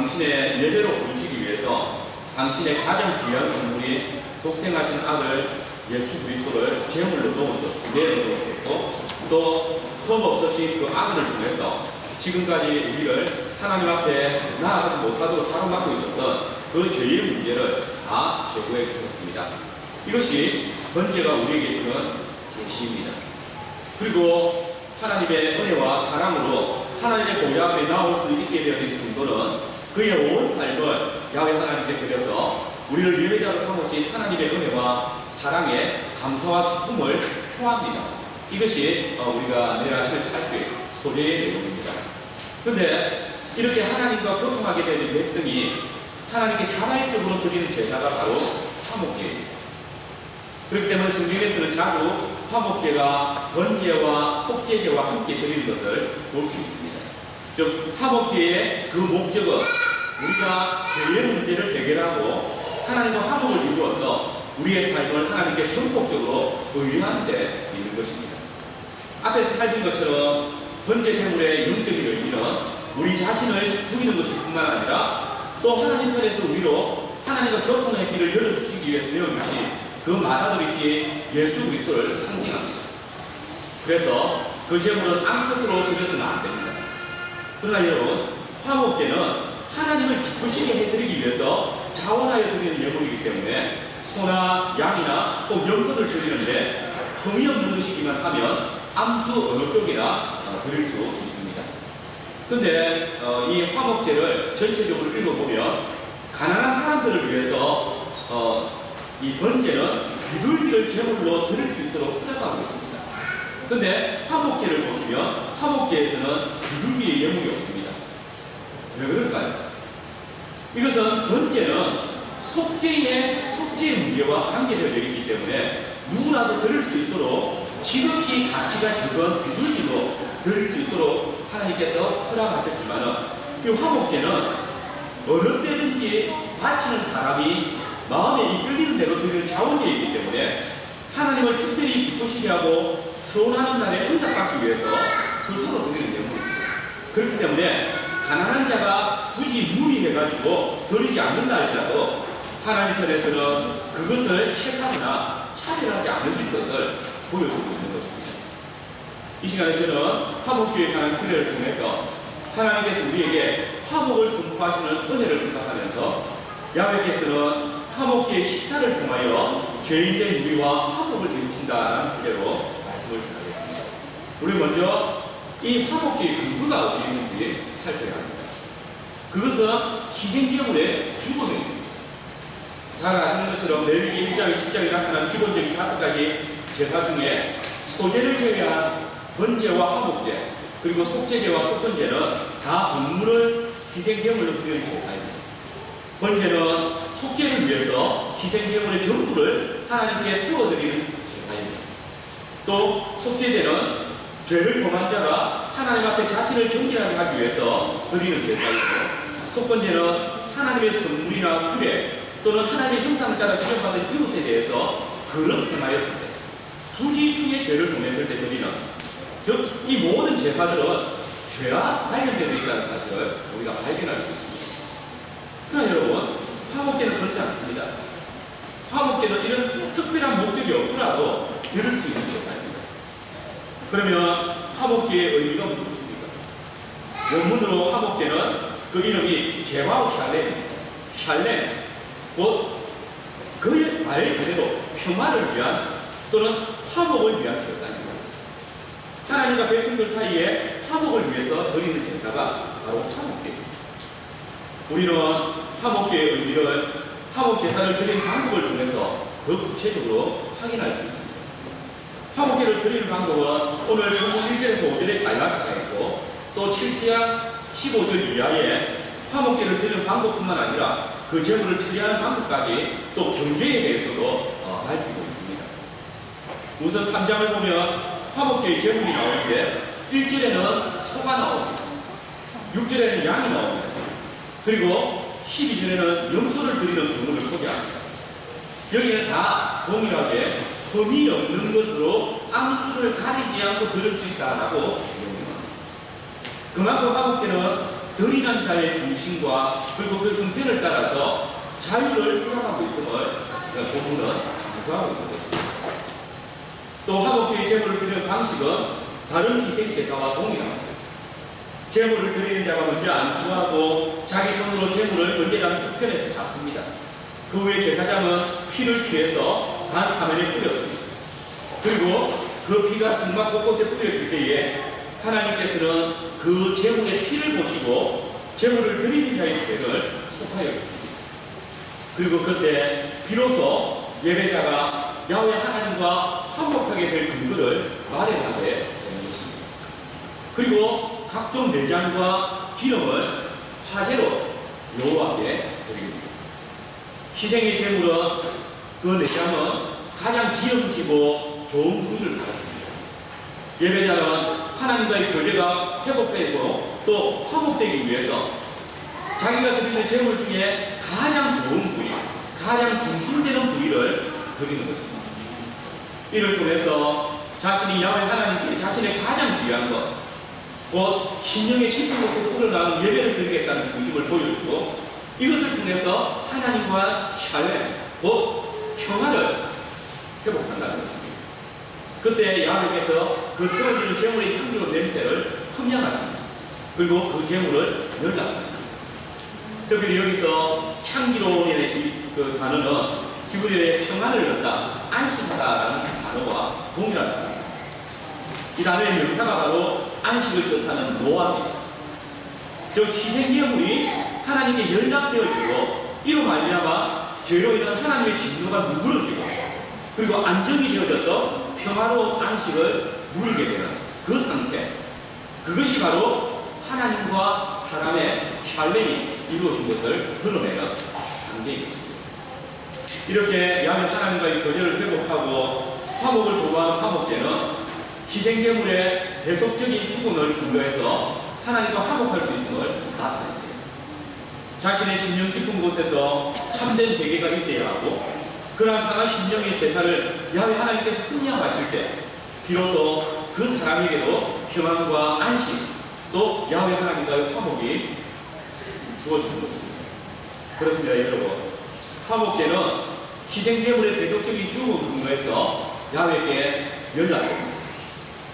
당신의 예배로 부르시기 위해서 당신의 가장 귀한 선물인 독생하신 아들 예수 그리스도를 제물로 내어놓으셨고 또 흠없으신 그 아들을 통해서 지금까지 우리를 하나님 앞에 나아가지 못하도록 사로막고 있었던 그 죄의 문제를 다 제거해 주셨습니다. 이것이 번제가 우리에게 주는 계시입니다. 그리고 하나님의 은혜와 사랑으로 하나님의 보좌 앞에 나올 수 있게 되어진 성도는 그의 온 삶을 야훼 하나님께 드려서 우리를 예배자로 삼으신 하나님의 은혜와 사랑에 감사와 기쁨을 표합니다. 이것이 우리가 내일 아침에 살필 소리의 내용입니다. 그런데 이렇게 하나님과 소통하게 되는 백성이 하나님께 자발적으로 드리는 제사가 바로 화목제입니다. 그렇기 때문에 성경에서는 자주 화목제가 번제와 속죄제와 함께 드리는 것을 볼 수 있습니다. 즉 화목제의 그 목적은 우리가 죄의 문제를 해결하고 하나님과 화목을 이루어서 우리의 삶을 하나님께 전폭적으로 의뢰하는 데 있는 것입니다. 앞에서 살핀 것처럼 번제 제물의 영적인 의미는 우리 자신을 죽이는 것이 뿐만 아니라 또 하나님 편에서 우리로 하나님과 교통의 길을 열어주시기 위해서 내어주신 그 마다드리시 예수 그리스도를 상징합니다. 그래서 그 제물은 아무것으로 드려서는 안 됩니다. 그러나 여러분, 화목제는 하나님을 기쁘시게 해드리기 위해서 자원하여 드리는 예물이기 때문에 소나 양이나 또 염소를 드리는데 흠이 없는 것이기만 하면 암수 어느 쪽이나 드릴 수 있습니다. 그런데 이 화목제를 전체적으로 읽어보면 가난한 사람들을 위해서 이 번제는 비둘기를 제물로 드릴 수 있도록 허락하고 있습니다. 그런데 화목제를 보시면 화목제에서는 비둘기의 예물이 없습니다. 왜 그럴까요? 이것은 번제는 속죄의 문제와 관계되어 있기 때문에 누구라도 드릴 수 있도록 지극히 가치가 적은 비둘기도 드릴 수 있도록 하나님께서 허락하셨지만 이 화목제는 어느 때든지 바치는 사람이 마음에 이끌리는 대로 드리는 자원제이기 때문에 하나님을 특별히 기쁘시게 하고 서운하는 날에 응답받기 위해서 스스로 드리는 예물입니다. 그렇기 때문에 가난한 자가 굳이 무리해가지고 드리지 않는다 할지라도 하나님 편에서는 그것을 체크하거나 차별하지 않으실 것을 보여주고 있는 것입니다. 이 시간에 저는 화목주에 관한 규례를 통해서 하나님께서 우리에게 화목을 선포하시는 은혜를 생각하면서 야훼께서는 화목제의 식사를 통하여 죄인된 우리와 화목을 이루신다는 주제로 말씀을 전하겠습니다. 우리 먼저 이 화목제의 근거가 어디 있는지 살펴야 합니다. 그것은 희생제물의 주범입니다. 잘 아시는 것처럼 레위기 1장, 10장에 나타난 기본적인 5가지 제사 중에 소제를 제외한 번제와 화목제, 그리고 속죄제와 속건제는 다 동물을 희생제물로 드리는 제사입니다. 번제는 속죄를 위해서 희생제물의 전부를 하나님께 태워드리는 제사입니다. 또 속죄제는 죄를 범한 자가 하나님 앞에 자신을 정결하게 하기 위해서 드리는 제사이고, 속건제는 하나님의 선물이나 규례 또는 하나님의 형상을 따라 지정받은 이웃에 대해서 그릇 행하였을 때, 부지 중에 죄를 범했을 때 드리는, 즉 이 모든 제사들은 죄와 관련되어 있다는 사실을 우리가 발견할 수 있습니다. 그러나 여러분, 화목제는 그렇지 않습니다. 화목제는 이런 특별한 목적이 없더라도 들을 수 있는 제사입니다. 그러면 화목제의 의미가 무엇입니까? 원문으로 화목제는 그 이름이 제바우 샬렘입니다. 샬렘, 곧 그의 말 그대로 평화를 위한 또는 화목을 위한 제사입니다. 하나님과 백성들 사이에 화목을 위해서 드리는 제사가 바로 화목제입니다. 우리는 화목제의 의미를 화목제사를 드리는 방법을 통해서 더 구체적으로 확인할 수 있습니다. 화목제를 드리는 방법은 오늘 본문 1절에서 5절에 잘 나타나있고 또 7장 15절 이하에 화목제를 드리는 방법뿐만 아니라 그 제물을 처리하는 방법까지 또 경계에 대해서도 밝히고 있습니다. 우선 3장을 보면 화목제의 제물이 나오는데 1절에는 소가 나옵니다. 6절에는 양이 나옵니다. 그리고 12절에는 염소를 드리는 경우를 소개합니다. 여기는 다 동일하게 흠이 없는 것으로 암수를 가리지 않고 드릴 수 있다라고 얘기합니다. 그만큼 화목제는 드리는 자의 중심과 그리고 그 형태를 따라서 자유를 표현하고 있음을 본문은 강조하고 있습니다. 또 화목제의 제물을 드리는 방식은 다른 희생 제사와 동일합니다. 제물을 드리는 자가 먼저 안수하고 자기 손으로 제물을 언제나 수편에서 잡습니다. 그 후에 제사장은 피를 취해서 단 사면에 뿌렸습니다. 그리고 그 피가 성막 곳곳에 뿌려질 때에 하나님께서는 그 제물의 피를 보시고 제물을 드리는 자의 죄를 속하여 주십니다. 그리고 그때 비로소 예배자가 야훼 하나님과 화목하게 될 근거를 마련하게 되는 것입니다. 그리고 각종 내장과 기름을 화제로 여호와께 드립니다. 희생의 제물은 그 내장은 가장 기름지고 좋은 부위를 가르칩니다. 예배자는 하나님과의 교제가 회복되고 또 화목되기 위해서 자기가 드리는 제물 중에 가장 좋은 부위, 가장 중심되는 부위를 드리는 것입니다. 이를 통해서 자신이 야훼 하나님께 자신의 가장 귀한 것, 곧 심령의 깊은 곳에 우러나는 예배를 드리겠다는 중심을 보여주고 이것을 통해서 하나님과 샬렘, 곧 평화를 회복한다는 것입니다. 그때 야훼께서 그 떨어지는 제물의 향기로운 냄새를 흠양하십니다. 그리고 그 제물을 연락합니다. 특별히 여기서 향기로운의 그 단어는 히브리어의 평안을 얻다, 안식하다라는 단어와 동일합니다. 이 단어의 명사가 바로 안식을 뜻하는 노아입니다. 즉 희생제물이 하나님께 연락되어지고 이로 말미암아 죄로 인한 하나님의 진노가 누그러지고 그리고 안정이 되어져서 평화로운 안식을 누리게 되는 그 상태, 그것이 바로 하나님과 사람의 샬렘이 이루어진 것을 드러내는 단계입니다. 이렇게 야훼 하나님과의 교제를 회복하고 화목을 도모하는 화목제는 희생제물의 대속적인 죽음을 근거해서 하나님과 화목할 수 있음을 나타냅니다. 자신의 심령 깊은 곳에서 참된 회개가 있어야 하고 그러한 상한 심령의 제사를 야훼 하나님께서 흠양하실 때 비로소 그 사람에게도 평안과 안식 또 야훼 하나님과의 화목이 주어지는 것입니다. 그렇습니다, 여러분. 화목제는 희생제물의 대속적인 죽음을 근거해서 야훼에게 연락됩니다.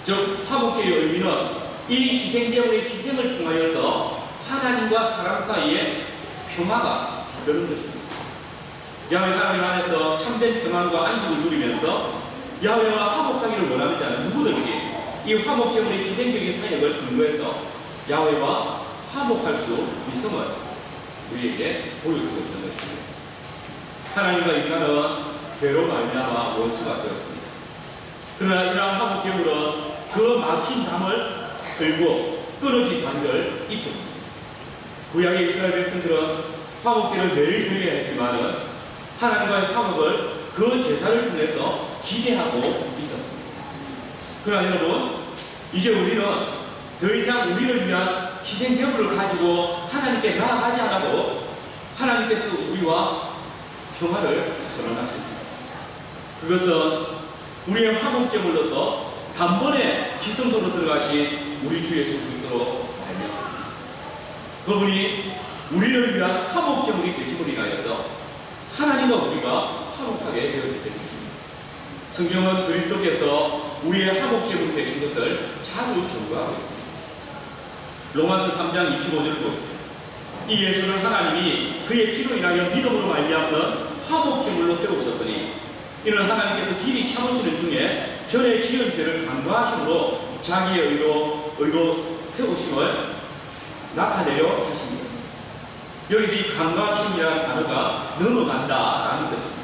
즉 화목제의 의미는 이 희생제물의 희생을 통하여서 하나님과 사람 사이에 평화가 되는 것입니다. 야훼 하나님 안에서 참된 평안과 안식을 누리면서 야훼와 화목하기를 원하는 자는 누구든지 이 화목제물의 희생적인 사역을 근거해서 야훼와 화목할 수 있음을 우리에게 보여주고 있는 것입니다. 하나님과 인간은 죄로 말미암아 원수가 되었습니다. 그러나 이러한 화목제물은 그 막힌 담을 들고 끊어진 단결 이깁니다. 구약의 이스라엘 백성들은 화목제를 매일 드려야 했지만은 하나님과의 화목을 그 제사를 통해서 기대하고 있었습니다. 그러나 여러분, 이제 우리는 더 이상 우리를 위한 희생제물을 가지고 하나님께 나아가지 않아도 하나님께서 우리와 평화를 선언하십니다. 그것은 우리의 화목제물로서 단번에 지성소로 들어가신 우리 주 예수 그리스도로 말미암아 그분이 우리를 위한 화목제물이 되심을 인하여서 하나님과 우리가 화목하게 되었기 때문입니다. 성경은 그리스도께서 우리의 화목제물이 되신 것을 자주 전가하고 있습니다. 로마서 3장 25절을 보십시오. 이 예수를 하나님이 그의 피로 인하여 믿음으로 말미암는 화목제물로 세우셨으니 이는 하나님께서 길이 참으시는 중에 전에 지은 죄를 간과하심으로 자기의 의로 세우심을 나타내려 하십니다. 여기서 이 간과하심이라는 단어가 넘어간다라는 것입니다.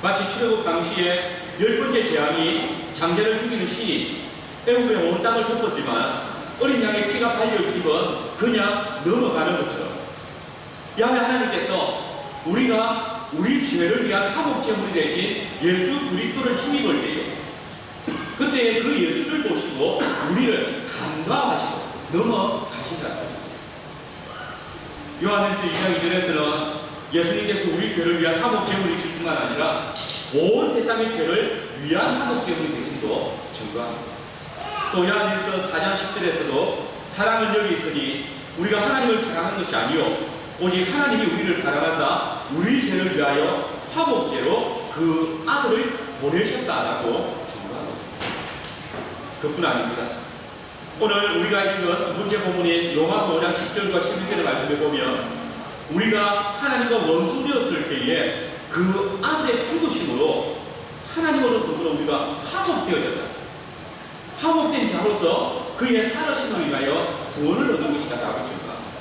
마치 출애굽 당시에 10번째 재앙이 장자를 죽이는 신이 애굽의 온 땅을 덮었지만 어린 양의 피가 발려 기면 그냥 넘어가는 것처럼 야훼 하나님께서 우리가 우리 죄를 위한 화목제물이 되신 예수 그리스도를 힘입을 때에 그때 그 예수를 보시고 우리를 간과하시고 넘어가신다는 것입니다. 요한일서 2장 2절에서는 예수님께서 우리 죄를 위한 화목제물이실 뿐만 아니라 온 세상의 죄를 위한 화목제물이 되심도 증거합니다. 또 요한일서 4장 10절에서도 사랑은 여기 있으니 우리가 하나님을 사랑하는 것이 아니요 오직 하나님이 우리를 사랑하사 우리 죄를 위하여 화목제로 그 아들을 보내셨다라고 증거하고 있습니다. 그뿐 아닙니다. 오늘 우리가 읽은 두 번째 본문인 로마서 5장 10절과 11절의 말씀을 보면 우리가 하나님과 원수되었을 때에 그 아들의 죽으심으로 하나님으로 더불어 우리가 화목되어졌다. 화목된 자로서 그의 살아심을 위하여 구원을 얻은 것이다 라고 증거합니다.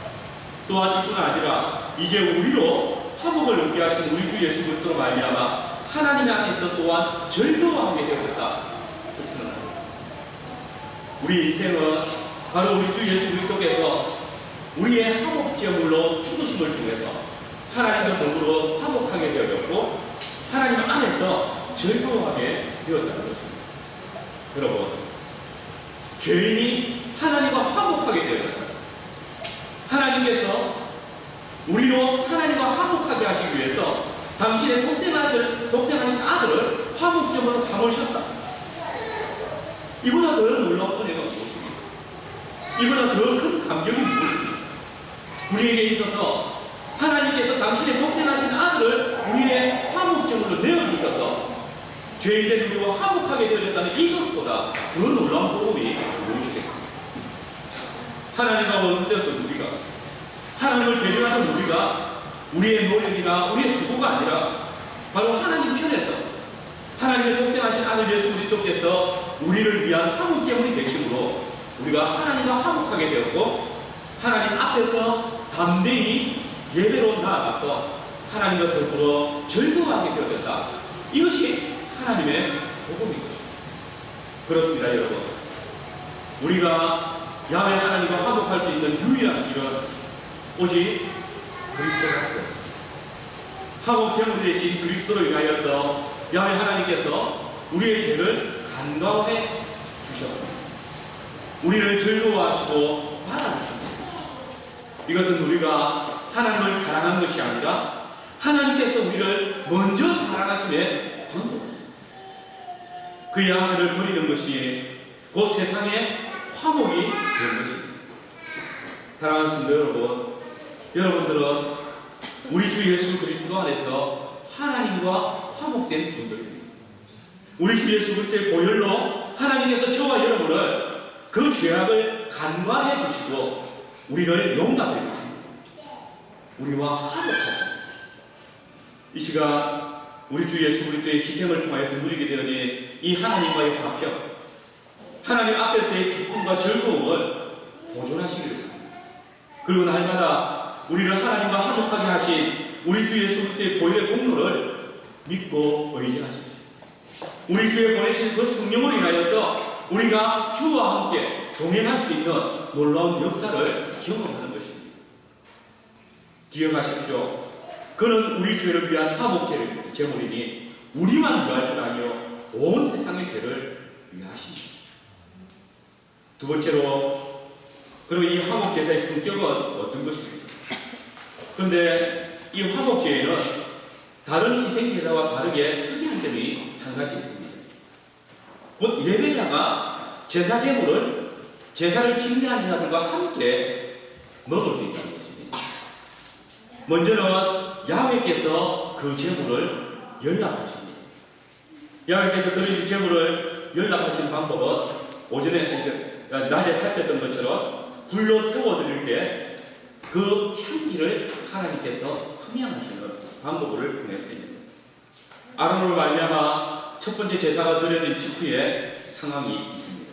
또한 이뿐 아니라 이제 우리로 화목을 얻게 하신 우리 주 예수 그리스도로 말미암아 하나님 안에서 또한 절도하게 되었다. 우리 인생은 바로 우리 주 예수 그리스도께서 우리의 화목 제물로 죽으심을 통해서 하나님과 더불어 화목하게 되어졌고 하나님 안에서 절도하게 되었다는 것입니다. 여러분, 죄인이 하나님과 화목하게 되었다. 하나님께서 우리로 하나님과 화목하게 하시기 위해서 당신의 독생하신 아들을 화목제물로 삼으셨다. 이보다 더 놀라운 은혜가 무엇입니까? 이보다 더 큰 감격이 무엇입니까? 우리에게 있어서 하나님께서 당신의 독생하신 아들을 우리의 화목제물로 내어주셔서 죄인된 우리와 화목하게 되어졌다는 이것보다 더 놀라운 복음이 무엇이겠습니까? 하나님과 원수되었던 우리가, 하나님을 배신하던 우리가 우리의 노력이나 우리의 수고가 아니라 바로 하나님 편에서 하나님의 독생하신 아들 예수 그리스도께서 우리를 위한 화목제물이 되심으로 우리가 하나님과 화목하게 되었고 하나님 앞에서 담대히 예배로 나아가서 하나님과 더불어 절도하게 되어졌다. 이것이 하나님의 복음인 것입니다. 그렇습니다, 여러분. 우리가 야훼 하나님과 화목할 수 있는 유일한 길은 오직 그리스도밖에 없습니다. 화목 제물 대신 그리스도로 인하여서 야훼 하나님께서 우리의 죄를 간과해 주셨습니다. 우리를 즐거워하시고 받아주십니다. 이것은 우리가 하나님을 사랑한 것이 아니라 하나님께서 우리를 먼저 사랑하심에 방법입니다. 그의 아들을 버리는 것이 곧 세상의 화목이 된 것입니다. 사랑하는 성도 여러분, 여러분들은 우리 주 예수 그리스도 안에서 하나님과 화목된 분들입니다. 우리 주 예수 그리스도의 보혈로 하나님께서 저와 여러분을 그 죄악을 간과해 주시고 우리를 용납해 주십니다. 우리와 화목하십니다. 이 시간 우리 주 예수 그리스도의 희생을 통하여서 누리게 되어진 이 하나님과의 화평, 하나님 앞에서의 기쁨과 즐거움을 보존하시기를 바랍니다. 그리고 날마다 우리를 하나님과 화목하게 하신 우리 주 예수 그리스도의 보혈의 공로를 믿고 의지하십시오. 우리 주에 보내신 그 성령으로 인하여서 우리가 주와 함께 동행할 수 있는 놀라운 역사를 경험하는 것입니다. 기억하십시오. 그는 우리 죄를 위한 화목 제물이니 우리만 위할 뿐 아니요 온 세상의 죄를 위하십니다. 두 번째로, 그리고 이 화목 제사의 성격은 어떤 것입니까? 그런데 이 화목 제에는 다른 희생 제사와 다르게 특이한 점이 한 가지 있습니다. 곧 예배자가 제사 제물을 제사를 집례한 자들과 함께 먹을 수 있다는 것입니다. 먼저는 야훼께서 그 제물을 연락하십니다. 야훼께서 드린 제물을 연락하신 방법은 낮에 살폈던 것처럼 불로 태워드릴 때 그 향기를 하나님께서 흠양하시는 방법을 통했습니다. 아론으로 말미암아 첫 번째 제사가 드려진 직후에 상황이 있습니다.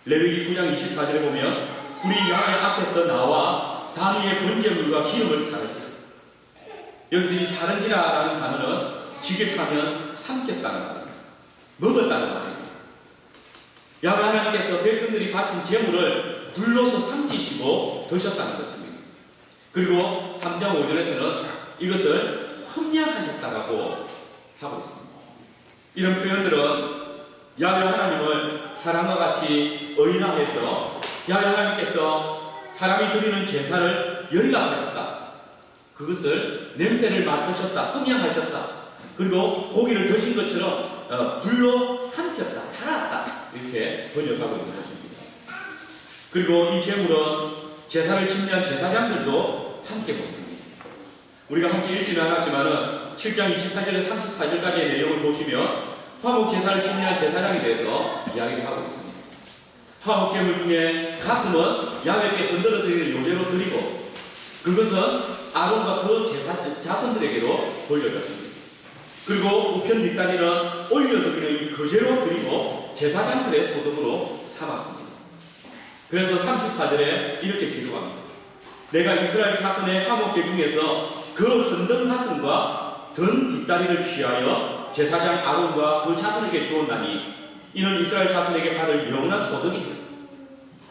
레위기 9장 24절에 보면 불이 야훼 앞에서 나와 단위의 번제물과 기름을 사르지. 여기서 이 사른지라라는 단어는 직역하면 삼켰다는 말입니다. 먹었다는 말입니다. 야훼 하나님께서 백성들이 바친 제물을 불로서 삼키시고 드셨다는 것입니다. 그리고 3장 5절에서는 이것을 흠양하셨다고 하고 있습니다. 이런 표현들은 야훼 하나님을 사람과 같이 의인화해서 야훼 하나님께서 사람이 드리는 제사를 연락하셨다. 그것을 냄새를 맡으셨다. 흠양하셨다. 그리고 고기를 드신 것처럼 불로 삼켰다. 살았다. 이렇게 번역하고 있는 것입니다. 그리고 이 제물은 제사를 지내는 제사장들도 함께 먹습니다. 우리가 함께 읽지는 않았지만은 7장 28절에서 34절까지의 내용을 보시면 화목 제사를 지내는 제사장에 대해서 이야기를 하고 있습니다. 화목 제물 중에 가슴은 야훼께 흔들어 드리는 요제로 드리고 그것은 아론과 그 자손들에게로 돌려졌습니다. 그리고 우편 뒷다리는 올려드리는 이 거제로 드리고 제사장들의 소득으로 삼았습니다. 그래서 34절에 이렇게 기록합니다. 내가 이스라엘 자손의 화목제 중에서 그 흔든 가슴과 든 뒷다리를 취하여 제사장 아론과 그 자손에게 주었나니 이는 이스라엘 자손에게 받을 영원한 소득이다.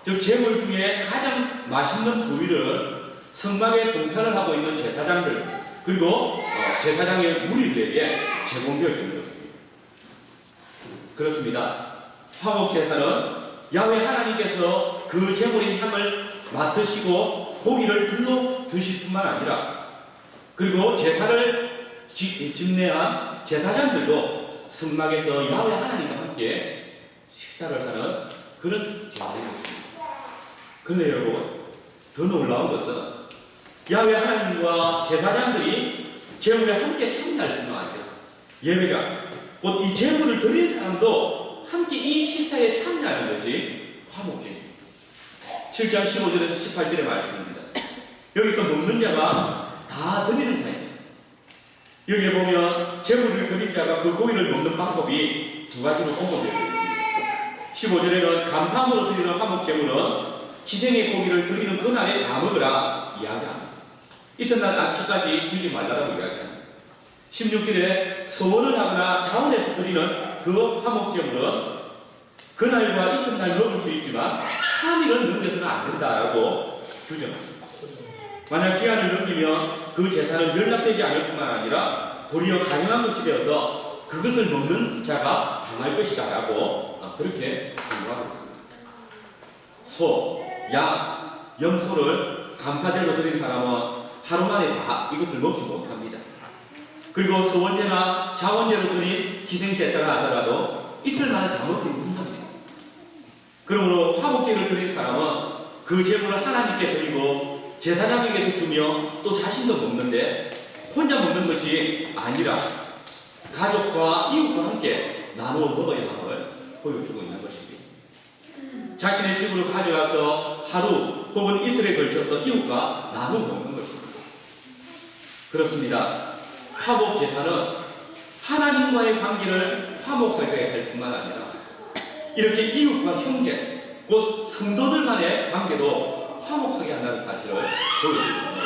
즉 제물 중에 가장 맛있는 부위를 성막에 봉사를 하고 있는 제사장들 그리고 제사장의 무리들에게 제공되어지는 것입니다. 그렇습니다. 화목 제사는 야훼 하나님께서 그 제물의 향을 맡으시고 고기를 불로 드실 뿐만 아니라 그리고 제사를 집례한 제사장들도 성막에서 야훼 하나님과 함께 식사를 하는 그런 제사입니다. 그런데 여러분, 더 놀라운 것은 야훼 하나님과 제사장들이 제물에 함께 참여할 뿐만 아니라 예배자, 곧 이 제물을 드린 사람도 함께 이 식사에 참여하는 것이 화목제입니다. 7장 15절에서 18절의 말씀입니다. 여기서 먹는 자가 다 드리는 자입니다. 여기에 보면 제물을 드린 자가 그 고기를 먹는 방법이 두 가지로 공고되어 있습니다. 15절에는 감사함으로 드리는 화목제물은 희생의 고기를 드리는 그날에 다 먹으라 이야기합니다. 이튿날 아침까지 주지 말라고 이야기합니다. 16절에 서원을 하거나 자원해서 드리는 그 화목제물은 그날과 이튿날 먹을 수 있지만 3일은 넘겨서는 안 된다라고 규정합니다. 만약 기한을 넘기면 그 제사는 연락되지 않을 뿐만 아니라 도리어 가증한 것이 되어서 그것을 먹는 자가 당할 것이다 라고 그렇게 생각하고 있습니다. 소, 양, 염소를 감사제로 드린 사람은 하루 만에 다 이것을 먹지 못합니다. 그리고 서원제나 자원제로 드린 희생제사를 하더라도 이틀 만에 다 먹기 힘듭니다. 그러므로 화목제를 드린 사람은 그 제물을 하나님께 드리고 제사장에게도 주며 또 자신도 먹는데 혼자 먹는 것이 아니라 가족과 이웃과 함께 나누어 먹어야 함을 보여주고 있는 것입니다. 자신의 집으로 가져가서 하루 혹은 이틀에 걸쳐서 이웃과 나누어 먹는 것입니다. 그렇습니다. 화목 제사는 하나님과의 관계를 화목하게 할 뿐만 아니라 이렇게 이웃과 형제, 곧 성도들 간의 관계도 화목하게 한다는 사실을 보여주고 있습니다.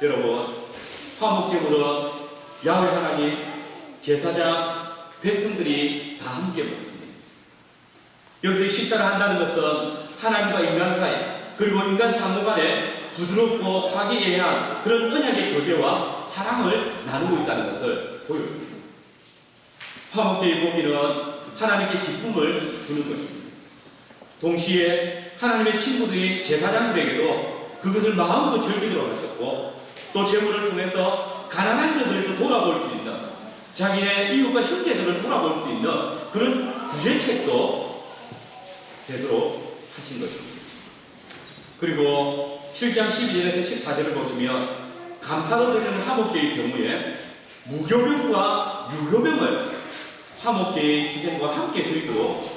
여러분, 화목제물은 야훼 하나님, 제사장, 백성들이 다 함께 먹습니다. 여기서 식사를 한다는 것은 하나님과 인간 사이, 그리고 인간 상호 간에 부드럽고 화기애애한 그런 언약의 교제와 사랑을 나누고 있다는 것을 보여줍니다. 화목제의 고기는 하나님께 기쁨을 주는 것입니다. 동시에 하나님의 친구들이 제사장들에게도 그것을 마음껏 즐기도록 하셨고 또 제물을 통해서 가난한 자들도 돌아볼 수 있는 자기의 이웃과 형제들을 돌아볼 수 있는 그런 구제책도 되도록 하신 것입니다. 그리고 7장 12절에서 14절을 보시면 감사로 드리는 화목제의 경우에 무교병과 유교병을 화목제의 희생과 함께 드리도록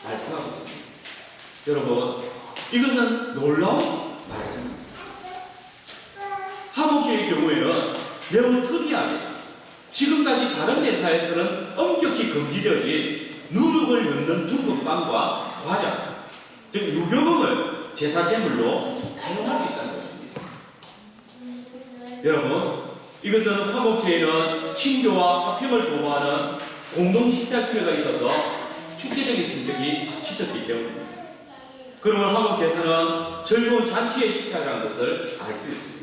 말씀하고 있습니다. 여러분, 이것은 놀라운 말씀입니다. 화목제의 경우에는 매우 특이하게 지금까지 다른 제사에서는 엄격히 금지되어진 누룩을 넣는 중국빵과 과자, 즉 유교병을 제사 제물로 사용할 수 있다는 것입니다. 여러분, 이것은 화목제에는 친교와 화평을 보호하는 공동 식사 필요가 있어서 축제적인 성격이 짙었기 때문입니다. 그러면 화목제사는 즐거운 잔치의 식사라는 것을 알 수 있습니다.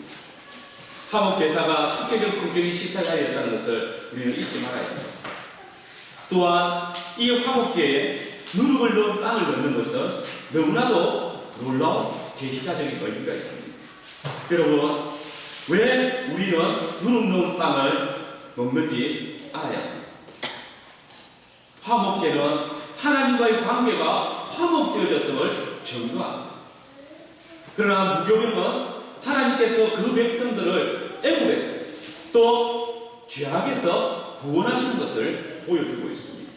화목제사가 축제적 성격의 식사자였다는 것을 우리는 잊지 말아야 합니다. 또한 이 화목제에 누룩을 넣은 빵을 넣는 것은 너무나도 놀라운 계시사적인 의미가 있습니다. 여러분, 왜 우리는 누룩 넣은 빵을 먹는지 알아야 합니다. 화목제는 하나님과의 관계가 화목되어졌음을 증거합니다. 그러나 무교병은 하나님께서 그 백성들을 애굽에서 또 죄악에서 구원하시는 것을 보여주고 있습니다.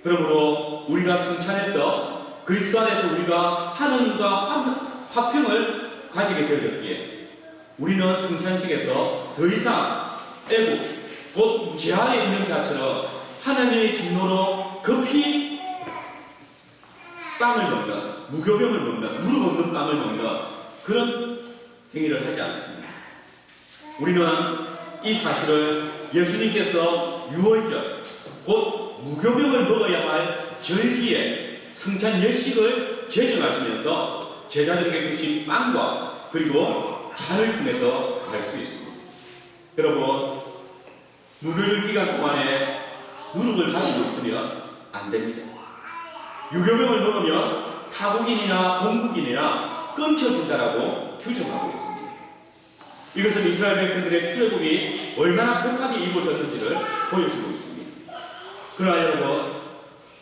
그러므로 우리가 성찬에서 그리스도 안에서 우리가 하나님과 화평을 가지게 되었기에 우리는 성찬식에서 더 이상 애굽 곧 죄악에 있는 자처럼 하나님의 진노로 급히 빵을 먹는, 무교병을 먹는, 무릎 없는 빵을 먹는 그런 행위를 하지 않습니다. 우리는 이 사실을 예수님께서 유월절, 곧 무교병을 먹어야 할 절기에 성찬 열식을 제정하시면서 제자들에게 주신 빵과 그리고 잔을 통해서 알 수 있습니다. 여러분, 무교절 기간 동안에 누룩을 가지고 있으면 안 됩니다. 유교병을 먹으면 타국인이나 공국인이나 끊쳐진다라고 규정하고 있습니다. 이것은 이스라엘 백성들의 출애굽이 얼마나 급하게 이루어졌는지를 보여주고 있습니다. 그러나 여러분,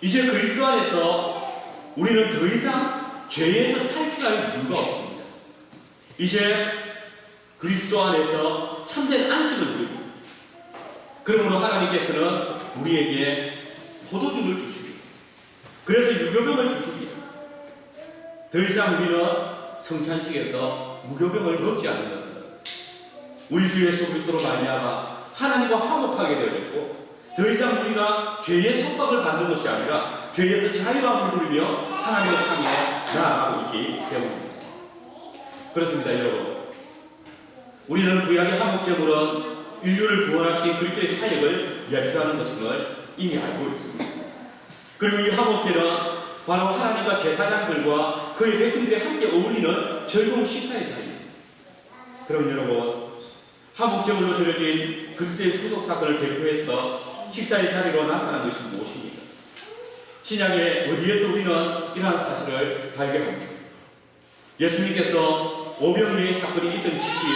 이제 그리스도 안에서 우리는 더 이상 죄에서 탈출할 이유가 없습니다. 이제 그리스도 안에서 참된 안식을 누리고, 그러므로 하나님께서는 우리에게 포도주를 주십니다. 그래서 유교병을 주십니다. 더 이상 우리는 성찬식에서 무교병을 먹지 않는 것은 우리 주 예수 그리스도로 말미암아 하나님과 화목하게 되어졌고, 더 이상 우리가 죄의 속박을 받는 것이 아니라 죄에서 자유함을 누리며 하나님을 향해 나아가고 있기 때문입니다. 그렇습니다, 여러분. 우리는 구약의 화목제물은 인류를 구원하신 그리스도의 사역을 예표하는 것임을 이미 알고 있습니다. 그리고 이 화목제는 바로 하나님과 제사장들과 그의 백성들이 함께 어울리는 즐거운 식사의 자리입니다. 그럼 여러분, 화목제물로 드려진 그리스도의 구속 사건을 대표해서 식사의 자리로 나타난 것이 무엇입니까? 신약에 어디에서 우리는 이러한 사실을 발견합니다. 예수님께서 오병이어의 사건이 있던 시기에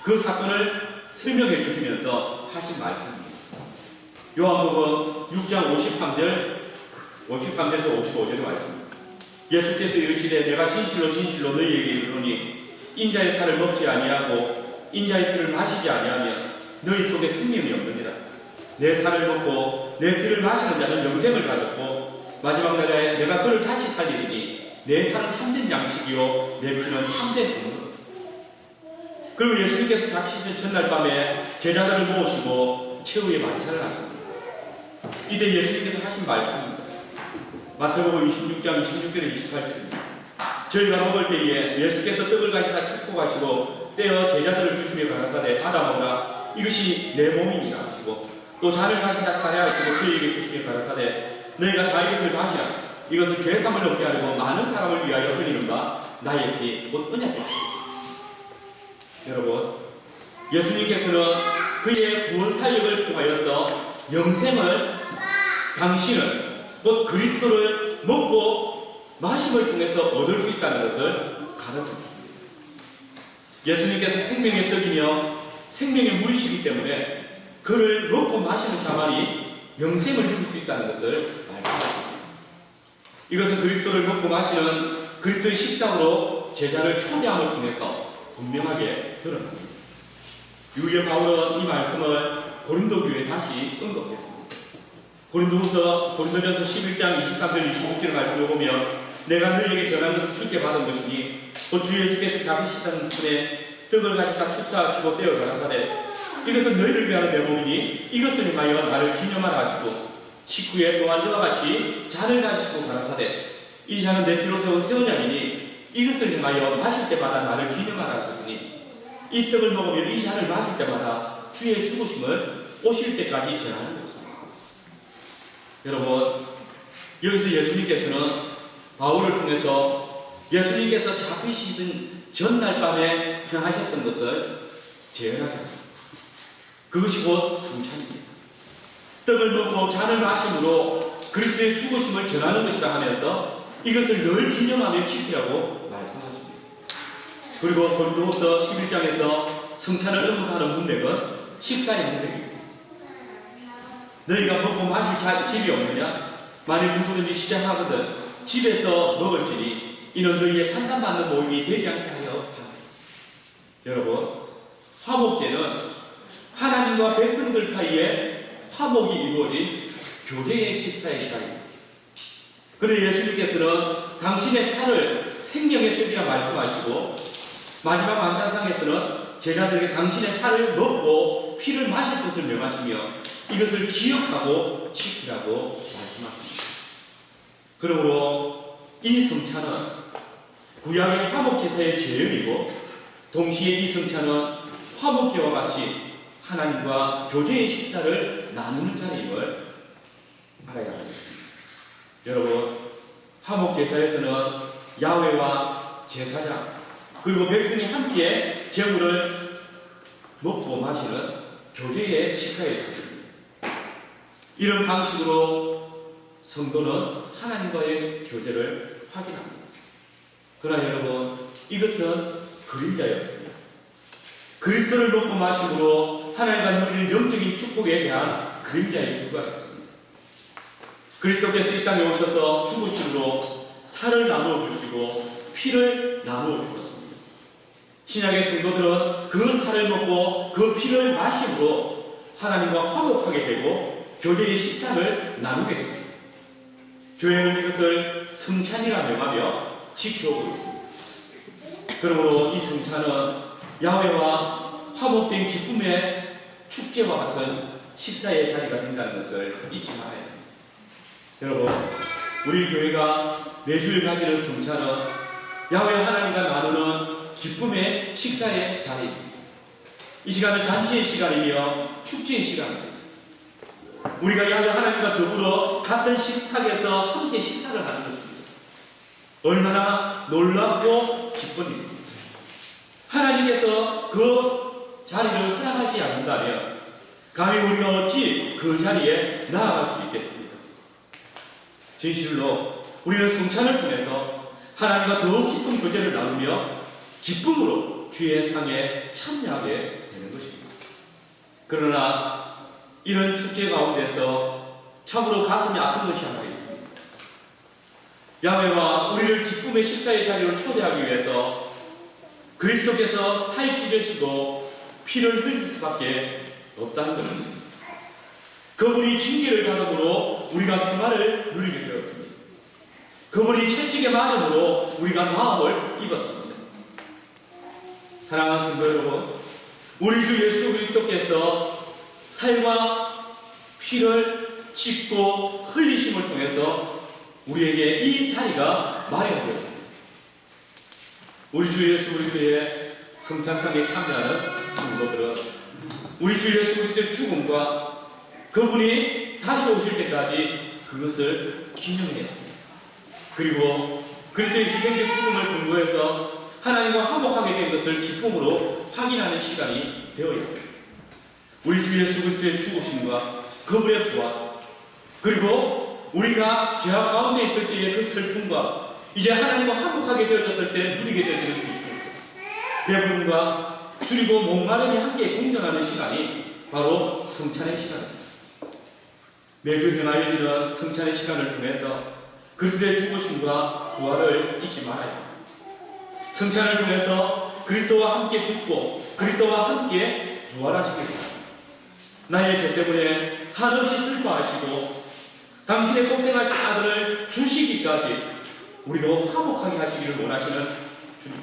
그 사건을 설명해 주시면서 하신 말씀입니다. 요한복음 6장 53절에서 55절의 말씀입니다. 예수께서 이르시되 내가 진실로 진실로 너희에게 이르노니 인자의 살을 먹지 아니하고 인자의 피를 마시지 아니하면 너희 속에 생명이 없느니라. 내 살을 먹고 내 피를 마시는 자는 영생을 가졌고 마지막 날에 내가 그를 다시 살리리니 내 살은 참된 양식이요 내 피는 참된 동물. 그리고 예수님께서 잡히신 전날 밤에 제자들을 모으시고 최후의 만찬을 하십니다. 이때 예수님께서 하신 말씀입니다. 마태복음 26장 26절에 28절입니다. 저희가 먹을 때에 예수께서 떡을 가지다 축복하시고 떼어 제자들을 주시며 가라사대 받아 먹으라 이것이 내 몸이니라 하시고 또 잔을 가지다 차례하시고 저희에게 주시며 가라사대 너희가 다 이것을 마시라 이것은 죄삼을 얻게 하려고 많은 사람을 위하여 흘리는 바 나의 피 곧 언약의 피. 여러분, 예수님께서는 그의 구원 사역을 통하여서 영생을 당신은 곧 그리스도를 먹고 마심을 통해서 얻을 수 있다는 것을 가르쳐줍니다. 예수님께서 생명의 떡이며 생명의 물이시기 때문에 그를 먹고 마시는 자만이 영생을 누릴 수 있다는 것을 말씀하십니다. 이것은 그리스도를 먹고 마시는 그리스도의 식당으로 제자를 초대함을 통해서 분명하게 드러납니다. 유의 바울은 이 말씀을 고린도 교회에 다시 언급했습니다. 고린도전서 11장 23절 26절 말씀을 보면 내가 너희에게 전한 것을 주께 받은 것이니 곧 주 예수께서 잡으시던 분에 떡을 가지다 축사하시고 떼어 가라사대 이것은 너희를 위하여 내 몸이니 이것을 위하여 나를 기념하라 하시고 19회 또한 이와 같이 잔을 가지시고 가라사대 이 잔은 내 피로 세운 새 언약이니 이것을 위하여 마실 때마다 나를 기념하라 하셨으니 이 떡을 먹으면 이 잔을 마실 때마다 주의 죽으심을 오실 때까지 전하는 것입니다. 여러분, 여기서 예수님께서는 바울을 통해서 예수님께서 잡히시던 전날 밤에 행하셨던 것을 재현하셨습니다. 그것이 곧 성찬입니다. 떡을 먹고 잔을 마심으로 그리스도의 죽으심을 전하는 것이라 하면서 이것을 늘 기념하며 지키라고 말씀하십니다. 그리고 고린도후서 11장에서 성찬을 언급하는 문맥은 식사의 문맥입니다. 너희가 먹고 마실 집이 없느냐? 만일 누구든지 시장하거든 집에서 먹을지니 이는 너희의 판단받는 모임이 되지 않게 하려 합니다. 여러분, 화목제는 하나님과 백성들 사이에 화목이 이루어진 교제의 식사의 자리입니다. 그래서 예수님께서는 당신의 살을 생명의 떡이라 말씀하시고 마지막 만찬상에서는 제자들에게 당신의 살을 먹고 피를 마실 것을 명하시며 이것을 기억하고 지키라고 말씀하십니다. 그러므로 이 성찬은 구약의 화목제사의 제형이고 동시에 이 성찬은 화목제와 같이 하나님과 교제의 식사를 나누는 자리임을 알아야 합니다. 여러분, 화목제사에서는 야훼와 제사장 그리고 백성이 함께 제물을 먹고 마시는 교제의 식사였습니다. 이런 방식으로 성도는 하나님과의 교제를 확인합니다. 그러나 여러분, 이것은 그림자였습니다. 그리스도를 먹고 마심으로 하나님과 누릴 영적인 축복에 대한 그림자의 불과했습니다. 그리스도께서 이 땅에 오셔서 죽으심으로 살을 나누어 주시고 피를 나누어 주셨습니다. 신약의 성도들은 그 살을 먹고 그 피를 마심으로 하나님과 화목하게 되고 교제의 식사를 나누게 됩니다. 교회는 이것을 성찬이라 명하며 지켜오고 있습니다. 그러므로 이 성찬은 야훼와 화목된 기쁨의 축제와 같은 식사의 자리가 된다는 것을 잊지 말아야 합니다. 여러분, 우리 교회가 매주일 가지는 성찬은 야훼 하나님과 나누는 기쁨의 식사의 자리입니다. 이 시간은 잔치의 시간이며 축제의 시간입니다. 우리가 야훼 하나님과 더불어 같은 식탁에서 함께 식사를 하는 것입니다. 얼마나 놀랍고 기쁜 일입니다. 하나님께서 그 자리를 허락하지 않는다면 감히 우리가 어찌 그 자리에 나아갈 수 있겠습니까? 진실로 우리는 성찬을 통해서 하나님과 더욱 깊은 교제를 나누며 기쁨으로 주의 상에 참여하게 되는 것입니다. 그러나 이런 축제 가운데서 참으로 가슴이 아픈 것이 하나 있습니다. 야훼와 우리를 기쁨의 식사의 자리로 초대하기 위해서 그리스도께서 살 찢으시고 피를 흘릴 수밖에 없다는 것입니다. 그분이 징계를 받음으로 우리가 평화를 누리게 되었습니다. 그분이 채찍에 맞음으로 우리가 나음을 입었습니다. 사랑하는 성도 여러분, 우리 주 예수 그리스도께서 살과 피를 찢고 흘리심을 통해서 우리에게 이 자리가 마련되었습니다. 우리 주 예수 그리스도의 성찬상에 참여하는 성도들은 우리 주 예수 그리스도의 죽음과 그분이 다시 오실 때까지 그것을 기념해야 합니다. 그리고 그리스도의 희생적 죽음을 근거해서 하나님과 화목하게 된 것을 기쁨으로 확인하는 시간이 되어야 합니다. 우리 주 예수 그리스도의 죽으심과 그분의 부활, 그리고 우리가 죄악 가운데 있을 때의 그 슬픔과 이제 하나님과 화목하게 되어졌을 때 누리게 되는 기쁨, 배부름과 줄이고 목마름이 함께 공존하는 시간이 바로 성찬의 시간입니다. 매주 행하여지는 성찬의 시간을 통해서 그리스도의 죽으심과 부활을 잊지 말아야 합니다. 성찬을 통해서 그리스도와 함께 죽고 그리스도와 함께 부활하시길 바랍니다. 나의 죄 때문에 한없이 슬퍼하시고 당신의 독생하신 아들을 주시기까지 우리도 화목하게 하시기를 원하시는 주님,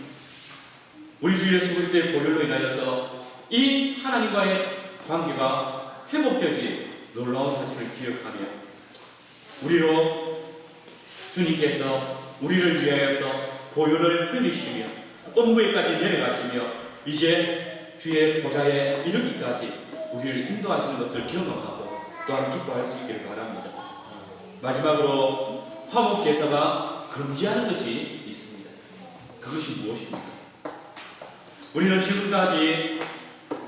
우리 주 예수 그리스도의 보혈로 인하여서 이 하나님과의 관계가 회복되어진 놀라운 사실을 기억하며 우리로 주님께서 우리를 위하여서 보혈을 흘리시며 엄부에까지 내려가시며 이제 주의 보좌에 이르기까지 우리를 인도하시는 것을 경험하고 또한 기뻐할 수 있기를 바랍니다. 마지막으로 화목 제사가 금지하는 것이 있습니다. 그것이 무엇입니까? 우리는 지금까지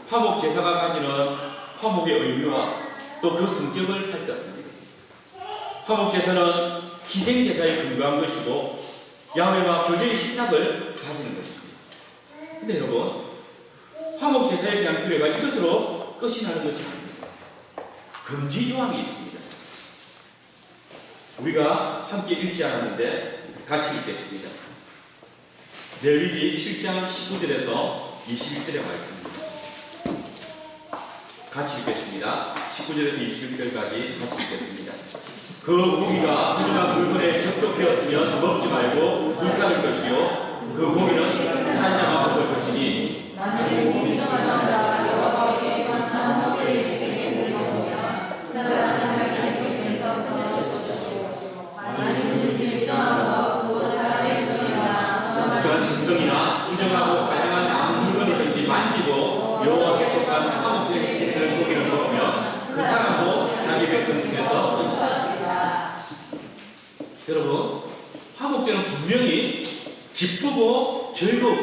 화목 제사가 가지는 화목의 의미와 또 그 성격을 살폈습니다. 화목 제사는 희생 제사에 근거한 것이고 야훼와 교제의 식탁을 가지는 것입니다. 근데 여러분, 화목 제사에 대한 규례가 이것으로 끝이 나는 것이 아닙니다. 금지 조항이 있습니다. 우리가 함께 읽지 않았는데 같이 읽겠습니다. 레위기 7장 19절에서 21절에 말씀입니다. 같이 읽겠습니다. 19절에서 21절까지 같이 읽겠습니다. 그 고기가 부정한 물건에 접촉되었으면 먹지 말고 불타는 것이요 그 고기는 한 자가 먹을 것이니 만일 부정한 자가 여호와께 반찬 화제의 기생에 물먹으면 그 사람은 자기 기생에서 끊어질 것이요 만일 부정하고 그 사람의 부정이나 부정한 짐승이나 부정하고 가증한 아무 물건이든지 만지고 여호와께 속한 화목제의 기생을 고기를 먹으면 그 사람도 자기 백성 중에서 여러분, 화목제는 분명히 기쁘고 즐거운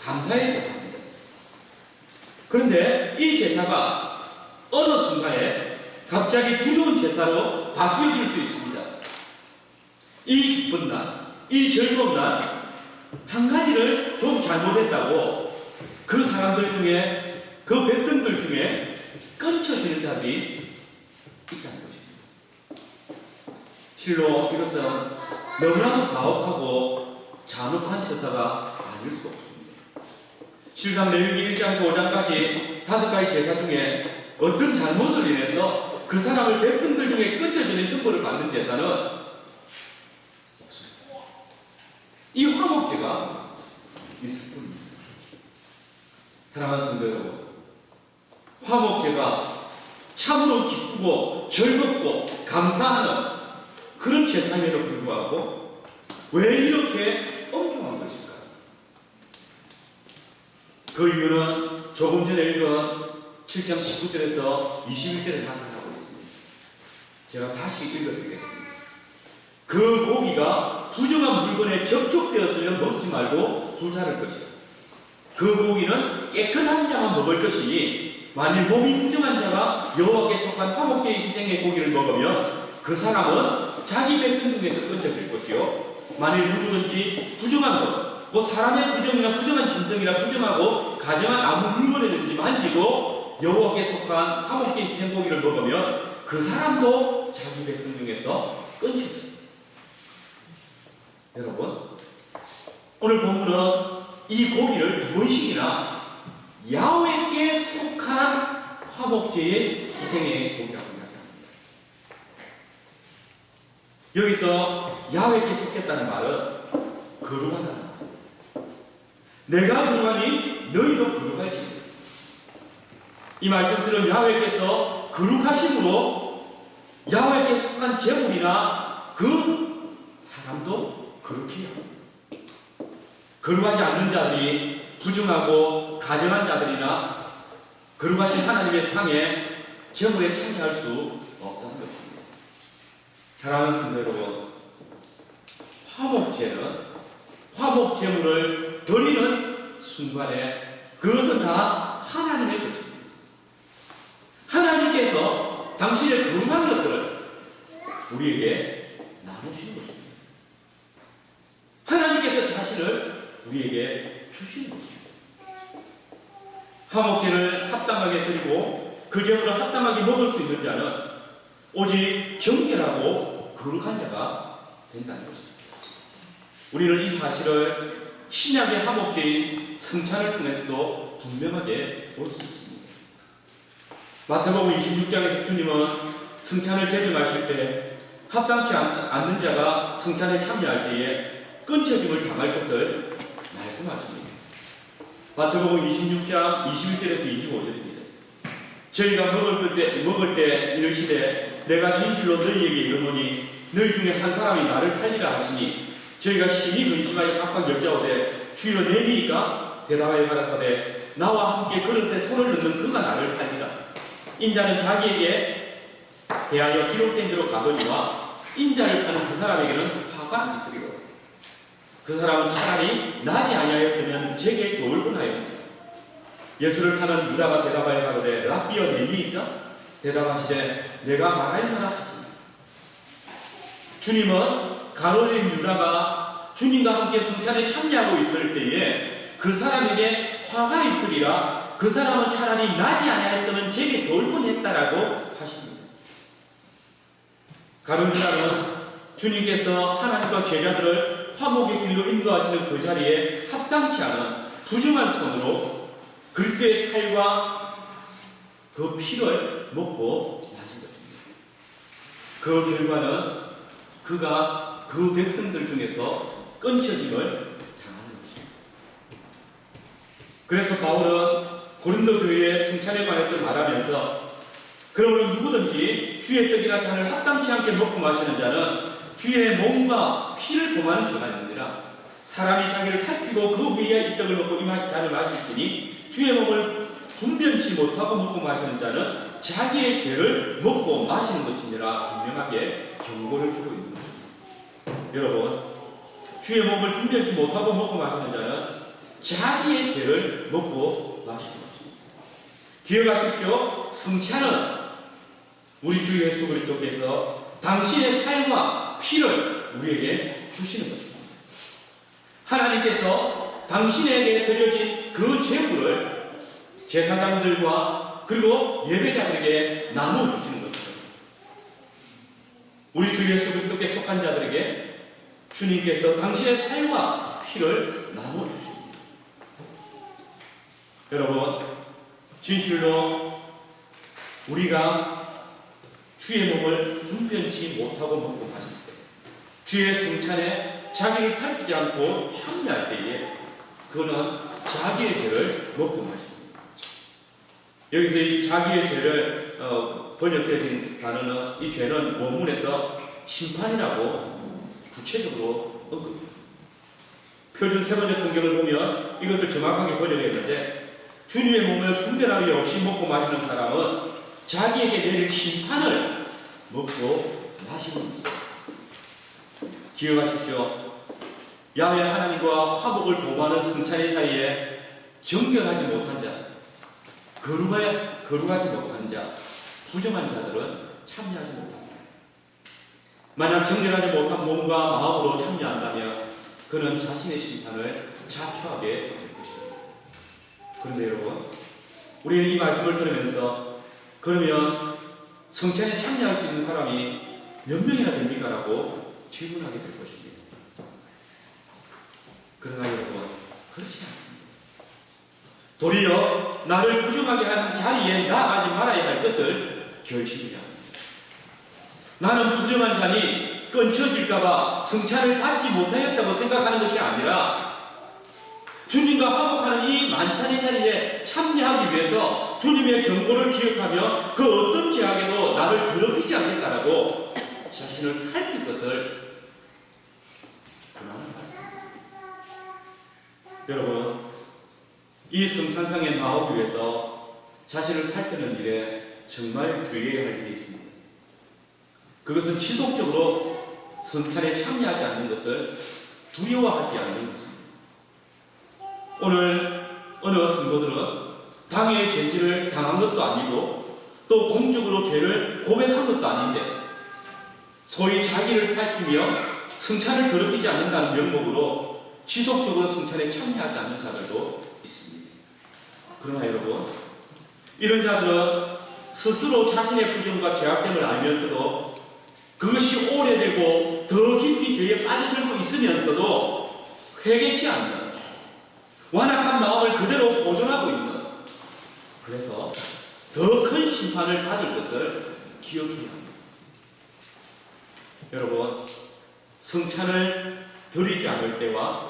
감사의 제사입니다. 그런데 이 제사가 어느 순간에 갑자기 두려운 제사로 바뀌어질 수 있습니다. 이 기쁜 날, 이 즐거운 날, 한 가지를 좀 잘못했다고 그 사람들 중에, 그 백성들 중에 끊쳐지는 자들이 있다는 것입니다. 실로 이것은 너무나도 가혹하고 잔혹한 제사가 아닐 수 없습니다. 실상 레위기 1장에서 5장까지 5가지 제사 중에 어떤 잘못을 인해서 그 사람을 백성들 중에 끊쳐지는 형벌을 받는 제사는 없습니다. 이 화목제가 있을 뿐입니다. 사랑하는 성도 여러분, 화목제가 참으로 기쁘고 즐겁고 감사하는 그런 제사임에도 불구하고 왜 이렇게 엄중한 것일까? 그 이유는 조금 전에 읽은 7장 19절에서 21절에 나타나고 있습니다. 제가 다시 읽어드리겠습니다. 그 고기가 부정한 물건에 접촉되었으면 먹지 말고 불사를 것이요 그 고기는 깨끗한 자만 먹을 것이니 만일 몸이 부정한 자가 여호와께 속한 화목제의 희생의 고기를 먹으면 그 사람은 자기 백성 중에서 끊쳐질 것이요 만일 누구든지 부정한 것, 곧 사람의 부정이나 부정한 짐승이나 부정하고 가정한 아무 물건이든지 만지고 여호와께 속한 화목제의 희생 고기를 먹으면 그 사람도 자기 백성 중에서 끊쳐져요. 여러분, 오늘 본문은 이 고기를 2번씩이나 야훼께 속한 화목제의 희생의 고기라고 이야기합니다. 여기서 야훼께 속했다는 말은 거룩하다는 말. 내가 거룩하니 너희도 거룩하시니. 이 말씀처럼 야훼께서 거룩하심으로 야훼께 속한 제물이나 그 사람도 거룩해야 합니다. 거룩하지 않는 자들이 부정하고 가증한 자들이나 거룩하신 하나님의 상에 제물에 참여할 수 없다는 것입니다. 사랑하는 성도 여러분, 화목 제물을 드리는 순간에 그것은 다 하나님의 것입니다. 하나님께서 당신의 거룩한 것들을 우리에게 나누시는 것입니다. 하나님께서 자신을 우리에게 주시는 것입니다. 화목제를 합당하게 드리고 그 제물을 합당하게 먹을 수 있는 자는 오직 정결하고 거룩한 자가 된다는 것입니다. 우리는 이 사실을 신약의 화목제인 성찬을 통해서도 분명하게 볼 수 있습니다. 마태복음 26장에서 주님은 성찬을 제정하실 때 합당치 않는 자가 성찬에 참여할 때에 끊쳐짐을 당할 것을 말씀하십니다. 마태복음 26장 21절에서 25절입니다. 저희가 먹을 때 이르시되 내가 진실로 너희에게 이르노니 너희 중에 한 사람이 나를 팔리라 하시니 저희가 심히 근심하여 각각 여짜오되 주여 내니까 대답하여 가라사대 나와 함께 그릇에 손을 넣는 그가 나를 팔리라. 인자는 자기에게 대하여 기록된 대로 가거니와 인자를 파는 그 사람에게는 화가 있으리라. 그 사람은 차라리 나지 아니하였으면 제게 좋을 뻔하였다. 예수를 파는 유다가 대답하여 가로되 랍비여 내니이까? 대답하시되 내가 말하였노라 하시니. 주님은 가로된 유다가 주님과 함께 성찬에 참여하고 있을 때에 그 사람에게 화가 있으리라. 그 사람은 차라리 나지 아니하였으면 제게 좋을 뻔했다라고 하십니다. 가룟 유다는 주님께서 하나님과 제자들을 화목의 길로 인도하시는 그 자리에 합당치 않은 부정한 손으로 그리스도의 살과 그 피를 먹고 마신 것입니다. 그 결과는 그가 그 백성들 중에서 끊쳐짐을 당하는 것입니다. 그래서 바울은 고린도 교회의 성찬에 관해서 말하면서 그러므로 누구든지 주의 떡이나 잔을 합당치 않게 먹고 마시는 자는 주의 몸과 피를 범하는 죄가 아니니라. 사람이 자기를 살피고 그 위에 이 떡을 먹고 이 잔을 마실 테니 주의 몸을 분변치 못하고 먹고 마시는 자는 자기의 죄를 먹고 마시는 것이니라 분명하게 경고를 주고 있는 것입니다. 여러분, 주의 몸을 분변치 못하고 먹고 마시는 자는 자기의 죄를 먹고 마시는 것입니다. 기억하십시오. 성찬은 우리 주 예수 그리스도께서 당신의 살과 피를 우리에게 주시는 것입니다. 하나님께서 당신에게 드려진 그 제물을 제사장들과 그리고 예배자들에게 나눠주시는 것입니다. 우리 주 예수 그리스도께 속한 자들에게 주님께서 당신의 살과 피를 나눠주십니다. 여러분, 진실로 우리가 주의 몸을 분변치 못하고 먹고 마실 때, 주의 성찬에 자기를 살피지 않고 참여할 때에 그는 자기의 죄를 먹고 마십니다. 여기서 이 자기의 죄를 번역되신 단어는 이 죄는 원문에서 심판이라고 구체적으로 언급합니다. 표준 세번역 성경을 보면 이것을 정확하게 번역했는데 주님의 몸을 분별함이 없이 먹고 마시는 사람은 자기에게 내릴 심판을 먹고 마시는 것입니다. 기억하십시오. 야훼 하나님과 화목을 도모하는 성찬의 사이에 정결하지 못한 자, 거룩하지 못한 자, 부정한 자들은 참여하지 못합니다. 만약 정결하지 못한 몸과 마음으로 참여한다면 그는 자신의 심판을 자초하게 될 것입니다. 그런데 여러분, 우리는 이 말씀을 들으면서 그러면 성찬에 참여할 수 있는 사람이 몇 명이나 됩니까? 라고 질문하게 될 것입니다. 그러나 여러분, 그렇지 않습니다. 도리어 나를 부정하게 하는 자리에 나아가지 말아야 할 것을 결심해야 합니다. 나는 부정한 자니 끊쳐질까봐 성찬을 받지 못하였다고 생각하는 것이 아니라 주님과 화목하는 이 만찬의 자리에 참여하기 위해서 주님의 경고를 기억하며 그 어떤 죄악에도 나를 더럽히지 않겠다라고 자신을 살필 것을 권하는 말씀입니다. 여러분, 이 성찬상에 나오기 위해서 자신을 살피는 일에 정말 주의해야 할 일이 있습니다. 그것은 지속적으로 성찬에 참여하지 않는 것을 두려워하지 않는 것입니다. 오늘 어느 성도들은 당의 죄질을 당한 것도 아니고 또 공적으로 죄를 고백한 것도 아닌데 소위 자기를 살피며 성찬을 더럽히지 않는다는 명목으로 지속적으로 성찬에 참여하지 않는 자들도 있습니다. 그러나 여러분, 이런 자들은 스스로 자신의 부정과 죄악됨을 알면서도 그것이 오래되고 더 깊이 죄에 빠져들고 있으면서도 회개치 않는 완악한 마음을 그대로 보존하고 있는, 그래서 더 큰 심판을 받을 것을 기억해야 합니다. 여러분, 성찬을 드리지 않을 때와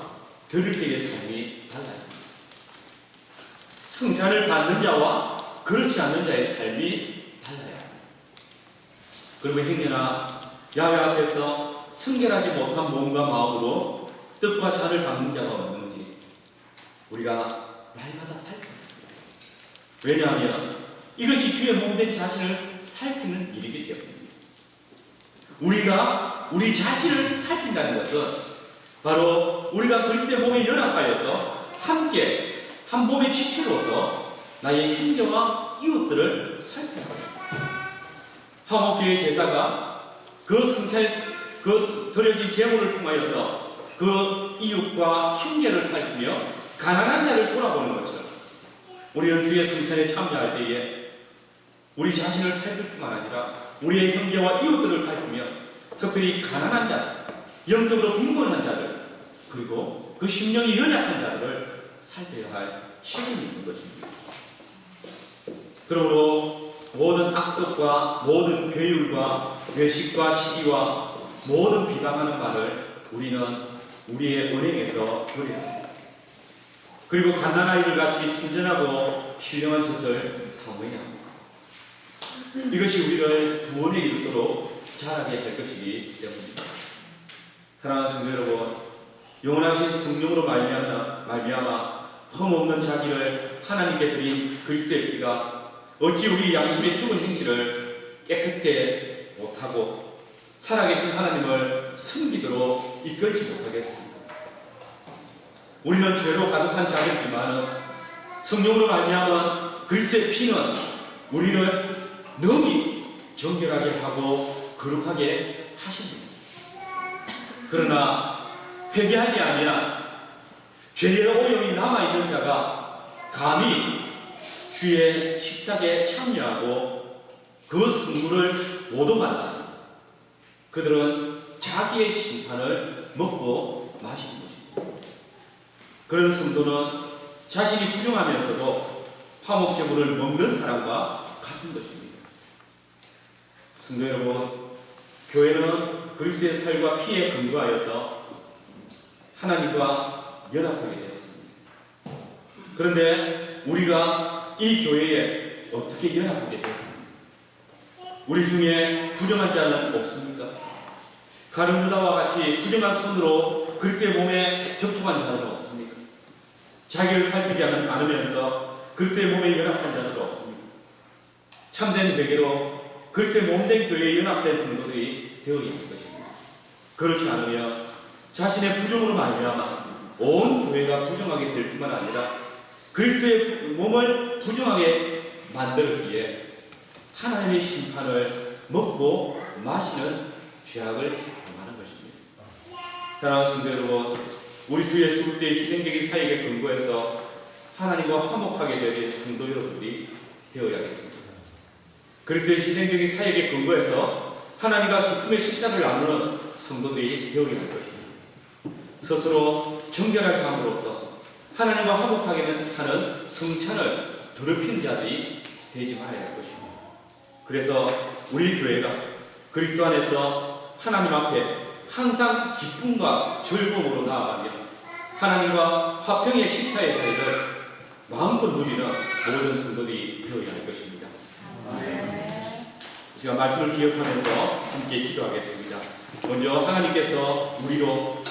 드릴 때의 삶이 달라요. 성찬을 받는 자와 그렇지 않는 자의 삶이 달라요. 그리고 행여나 야훼 앞에서 순결하지 못한 몸과 마음으로 떡과 잔을 받는 자가 없는지 우리가 날마다 살펴야 합니다. 왜냐하면 이것이 주의 몸된 자신을 살피는 일이기 때문입니다. 우리가 우리 자신을 살핀다는 것은 바로 우리가 그리스도의 몸에 연합하여서 함께 한 몸의 지체로서 나의 형제와 이웃들을 살펴야 합니다. 화목제의 제사가 그 성찬에 그 드려진 제물을 통하여서 그 이웃과 형제를 살피며 가난한 자를 돌아보는 것처럼 우리는 주의 성찬에 참여할 때에 우리 자신을 살필 뿐만 아니라 우리의 형제와 이웃들을 살피며 특별히 가난한 자들, 영적으로 빈곤한 자들, 그리고 그 심령이 연약한 자들을 살펴야 할 책임이 있는 것입니다. 그러므로 모든 악독과 모든 괴율과 외식과 시기와 모든 비방하는 말을 우리는 우리의 언행에서 버려야 합니다. 그리고 갓난아이들 같이 순전하고 신령한 짓을 사모해야 합니다. 이것이 우리를 구원에 이르도록 자라게 할 것이기 때문입니다. 사랑하는 성도 여러분, 영원하신 성령으로 말미암아 흠없는 자기를 하나님께 드린 그리스도의 피가 어찌 우리 양심의 죽은 행실을 깨끗게 못하고 살아계신 하나님을 섬기도록 이끌지 못하겠습니다. 우리는 죄로 가득한 자들이지만 성령으로 말미암아 그리스도의 피는 우리를 능히 정결하게 하고 거룩하게 하십니다. 그러나 회개하지 아니한 죄의 오염이 남아있는 자가 감히 주의 식탁에 참여하고 그 성물을 모독한다면 그들은 자기의 심판을 먹고 마시는 것입니다. 그런 성도는 자신이 부정하면서도 화목제물을 먹는 사람과 같은 것입니다. 성도 여러분, 교회는 그리스도의 살과 피에 근거하여서 하나님과 연합하게 되었습니다. 그런데 우리가 이 교회에 어떻게 연합하게 되었습니까? 우리 중에 부정한 자는 없습니까? 가룟유다와 같이 부정한 손으로 그리스도의 몸에 접촉한 자는 없습니까? 자기를 살피지 않으면서 그리스도의 몸에 연합한 자는 없습니까? 참된 회개로 그리스도의 몸된 교회에 연합된 성도들이 되어야 할 것입니다. 그렇지 않으면 자신의 부정으로 말미암아 온 교회가 부정하게 될 뿐만 아니라 그리스도의 몸을 부정하게 만들었기에 하나님의 심판을 먹고 마시는 죄악을 당하는 것입니다. 사랑하는 성도 여러분, 우리 주 예수 그리스도의 희생적인 사역에 근거해서 하나님과 화목하게 될 성도 여러분들이 되어야겠습니다. 그리스도의 희생적인 사역에 근거해서 하나님과 기쁨의 식사를 나누는 성도들이 되어야 할 것입니다. 스스로 정결하게 함으로써 하나님과 화목하게 하는 성찬을 더럽히는 자들이 되지 말아야 할 것입니다. 그래서 우리 교회가 그리스도 안에서 하나님 앞에 항상 기쁨과 즐거움으로 나아가며 하나님과 화평의 식사의 자리를 마음껏 누리는 모든 성도들이 되어야 할 것입니다. 제가 말씀을 기억하면서 함께 기도하겠습니다. 먼저 하나님께서 우리로